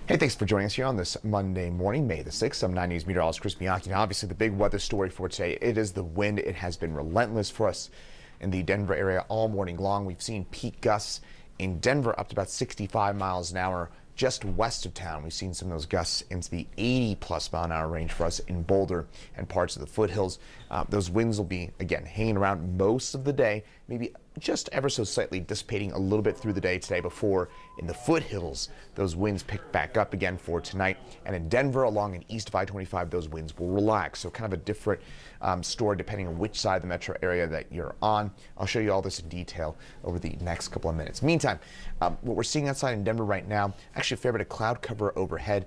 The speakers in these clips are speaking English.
Hey, thanks for joining us here on this Monday morning, May the 6th. I'm 9 News meteorologist Chris Miyaki. Now, obviously, the big weather story for today, it is the wind. It has been relentless for us in the Denver area all morning long. We've seen peak gusts in Denver up to about 65 miles an hour just west of town. We've seen some of those gusts into the 80-plus mile an hour range for us in Boulder and parts of the foothills. Those winds will be, again, hanging around most of the day, maybe just ever so slightly dissipating a little bit through the day today before in the foothills those winds pick back up again for tonight. And in Denver along and east of I-25, those winds will relax. So kind of a different story depending on which side of the metro area that you're on. I'll show you all this in detail over the next couple of minutes. Meantime, what we're seeing outside in Denver right now, actually a fair bit of cloud cover overhead.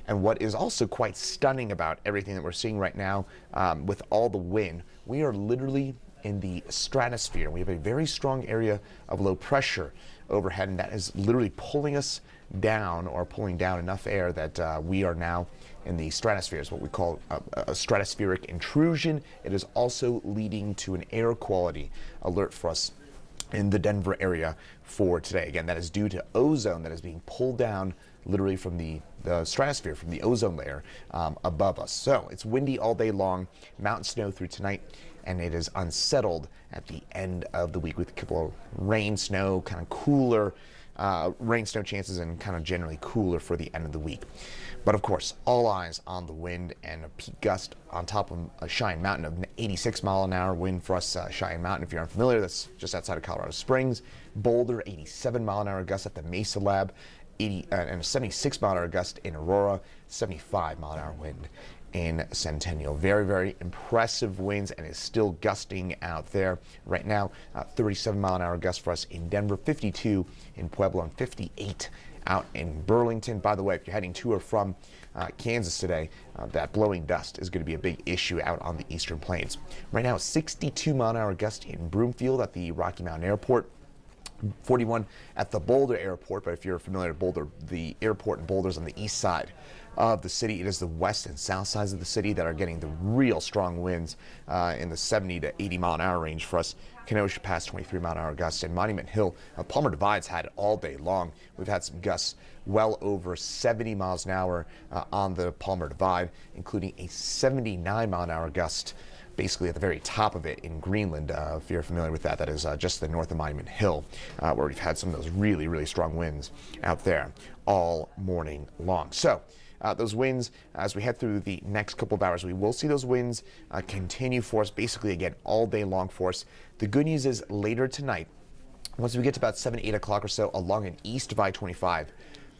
And what is also quite stunning about everything that we're seeing right now with all the wind, we are literally in the stratosphere. We have a very strong area of low pressure overhead, and that is literally pulling us down or pulling down enough air that we are now in the stratosphere. It's what we call a stratospheric intrusion. It is also leading to an air quality alert for us in the Denver area for today. Again, that is due to ozone that is being pulled down literally from the stratosphere, from the ozone layer above us. So it's windy all day long, mountain snow through tonight, and it is unsettled at the end of the week with a couple of rain, snow, kind of cooler rain, snow chances, and kind of generally cooler for the end of the week. But of course, all eyes on the wind and a peak gust on top of a Cheyenne Mountain of 86 mile an hour wind for us. Cheyenne Mountain, if you're unfamiliar, that's just outside of Colorado Springs. Boulder, 87 mile an hour gust at the Mesa Lab, and a 76 mile an hour gust in Aurora, 75 mile an hour wind in Centennial. Very, very impressive winds, and it's still gusting out there right now. 37 mile an hour gust for us in Denver, 52 in Pueblo, and 58 out in Burlington. By the way, if you're heading to or from Kansas today, that blowing dust is going to be a big issue out on the eastern plains. Right now, 62 mile an hour gust in Broomfield at the Rocky Mountain Airport. 41 at the Boulder Airport, but if you're familiar with Boulder, the airport in Boulder is on the east side of the city. It is the west and south sides of the city that are getting the real strong winds in the 70 to 80 mile an hour range for us. Kenosha past 23 mile an hour gusts, and Monument Hill, Palmer Divide's had it all day long. We've had some gusts well over 70 miles an hour on the Palmer Divide, including a 79 mile an hour gust basically at the very top of it in Greenland. If you're familiar with that, that is just the north of Monument Hill, where we've had some of those really, really strong winds out there all morning long. So those winds, as we head through the next couple of hours, we will see those winds continue for us basically again all day long for us. The good news is later tonight, once we get to about 7, 8 o'clock or so along and east of I-25,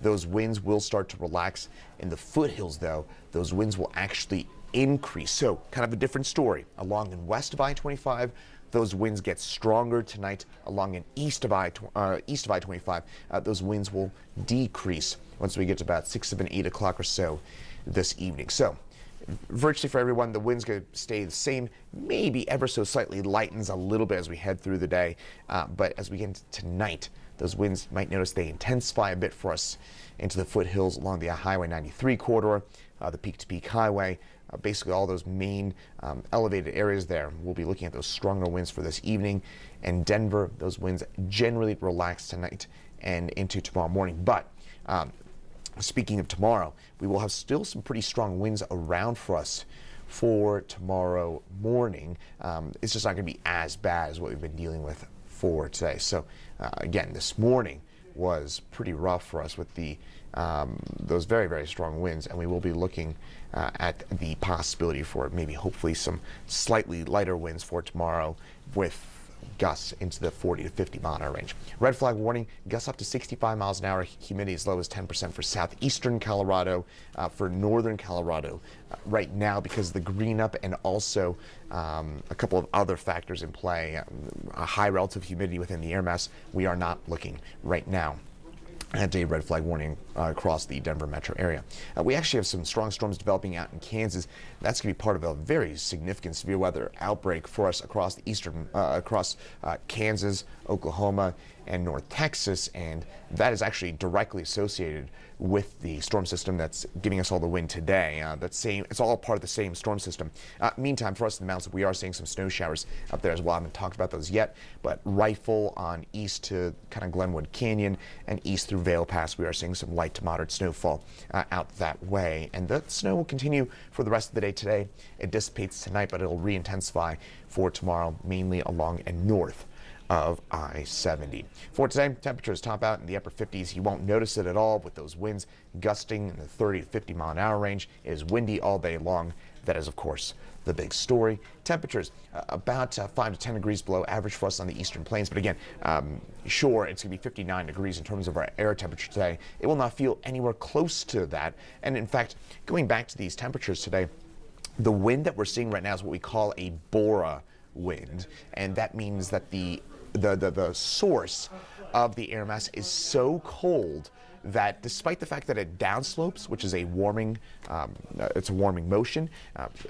those winds will start to relax. In the foothills, though, those winds will actually increase. So kind of a different story. Along and west of I-25, those winds get stronger tonight. Along and east of I-25, those winds will decrease once we get to about 6, 7, 8 o'clock or so this evening. So virtually for everyone, the wind's going to stay the same, maybe ever so slightly lightens a little bit as we head through the day. But as we get into tonight, those winds might notice they intensify a bit for us into the foothills along the Highway 93 corridor, the peak-to-peak highway. Basically all those main elevated areas there. We'll be looking at those stronger winds for this evening. And Denver, those winds generally relax tonight and into tomorrow morning. But speaking of tomorrow, we will have still some pretty strong winds around for us for tomorrow morning. It's just not going to be as bad as what we've been dealing with for today. So again, this morning was pretty rough for us with the those very, very strong winds, and we will be looking at the possibility for maybe hopefully some slightly lighter winds for tomorrow with gusts into the 40 to 50 mile an hour range. Red flag warning, gusts up to 65 miles an hour, humidity as low as 10% for southeastern Colorado, for northern Colorado right now because of the green up and also a couple of other factors in play. A high relative humidity within the air mass. We are not looking right now at a red flag warning across the Denver metro area. We actually have some strong storms developing out in Kansas. That's going to be part of a very significant severe weather outbreak for us across the eastern, Kansas, Oklahoma, and North Texas, and that is actually directly associated with the storm system that's giving us all the wind today. It's all part of the same storm system. Meantime, for us in the mountains, we are seeing some snow showers up there as well. I haven't talked about those yet, but Rifle on east to kind of Glenwood Canyon and east through Vail Pass, we are seeing some light light to moderate snowfall out that way. And the snow will continue for the rest of the day today. It dissipates tonight, but it'll re-intensify for tomorrow, mainly along and north of I-70. For today, temperatures top out in the upper 50s. You won't notice it at all with those winds gusting in the 30 to 50 mile an hour range. It is windy all day long. That is, of course, the big story. Temperatures about 5 to 10 degrees below average for us on the eastern plains. But again, sure, it's going to be 59 degrees in terms of our air temperature today. It will not feel anywhere close to that. And in fact, going back to these temperatures today, the wind that we're seeing right now is what we call a Bora wind. And that means that the source of the air mass is so cold that despite the fact that it downslopes, which is a warming, it's a warming motion,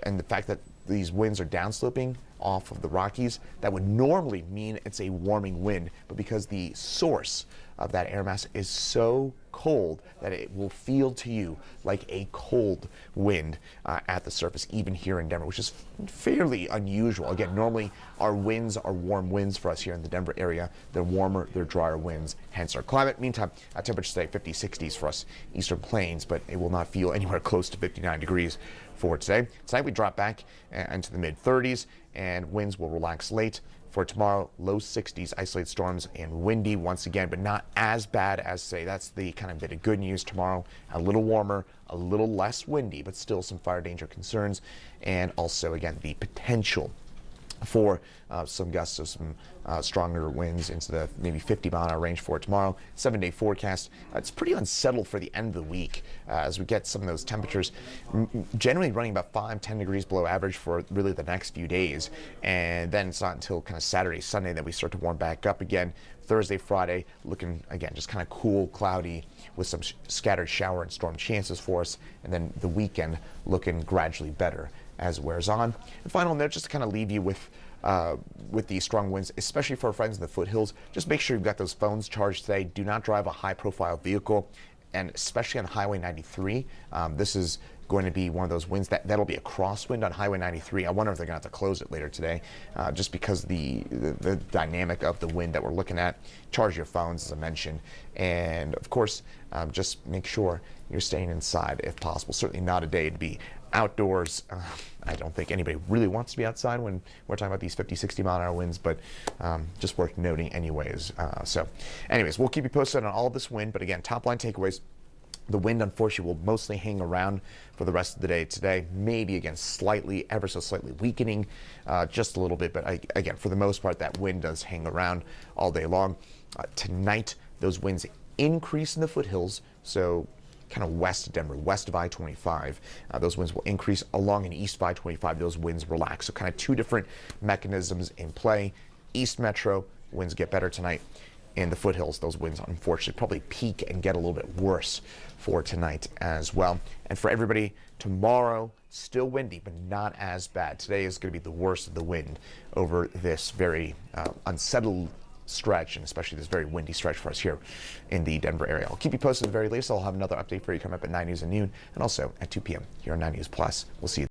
and the fact that these winds are downsloping off of the Rockies, that would normally mean it's a warming wind, but because the source of that air mass is so cold that it will feel to you like a cold wind at the surface, even here in Denver, which is fairly unusual. Again, normally our winds are warm winds for us here in the Denver area. They're warmer, they're drier winds, hence our climate. Meantime, temperatures stay 50s, 60s for us eastern plains, but it will not feel anywhere close to 59 degrees for today. Tonight we drop back into the mid 30s and winds will relax late. For tomorrow, low 60s, isolated storms and windy once again, but not as bad as say. That's the kind of bit of good news tomorrow. A little warmer, a little less windy, but still some fire danger concerns. And also, again, the potential for some gusts, so some stronger winds into the maybe 50 mile an hour range for tomorrow. 7-day forecast. It's pretty unsettled for the end of the week as we get some of those temperatures generally running about 5-10 degrees below average for really the next few days. And then it's not until kind of Saturday, Sunday that we start to warm back up again. Thursday, Friday, looking again just kind of cool, cloudy with some scattered shower and storm chances for us. And then the weekend looking gradually better as it wears on. And final note, just to kind of leave you with these strong winds, especially for our friends in the foothills, just make sure you've got those phones charged today. Do not drive a high-profile vehicle, and especially on Highway 93. This is going to be one of those winds that'll be a crosswind on Highway 93. I wonder if they're going to have to close it later today, just because the dynamic of the wind that we're looking at. Charge your phones, as I mentioned, and of course, just make sure you're staying inside if possible. Certainly not a day to be outdoors. I don't think anybody really wants to be outside when we're talking about these 50, 60 mile an hour winds, but just worth noting anyways. So anyways, we'll keep you posted on all of this wind, but again, top line takeaways. The wind, unfortunately, will mostly hang around for the rest of the day today. Maybe, again, ever so slightly weakening just a little bit. But again, for the most part, that wind does hang around all day long. Tonight, those winds increase in the foothills. So kind of west of Denver, west of I-25. Those winds will increase along and east of I-25. Those winds relax. So kind of two different mechanisms in play. East Metro, winds get better tonight. In the foothills, those winds unfortunately probably peak and get a little bit worse for tonight as well. And for everybody, tomorrow, still windy, but not as bad. Today is going to be the worst of the wind over this very unsettled stretch, and especially this very windy stretch for us here in the Denver area. I'll keep you posted at the very least. I'll have another update for you coming up at 9 news and noon, and also at 2 p.m. here on 9 News Plus. We'll see you.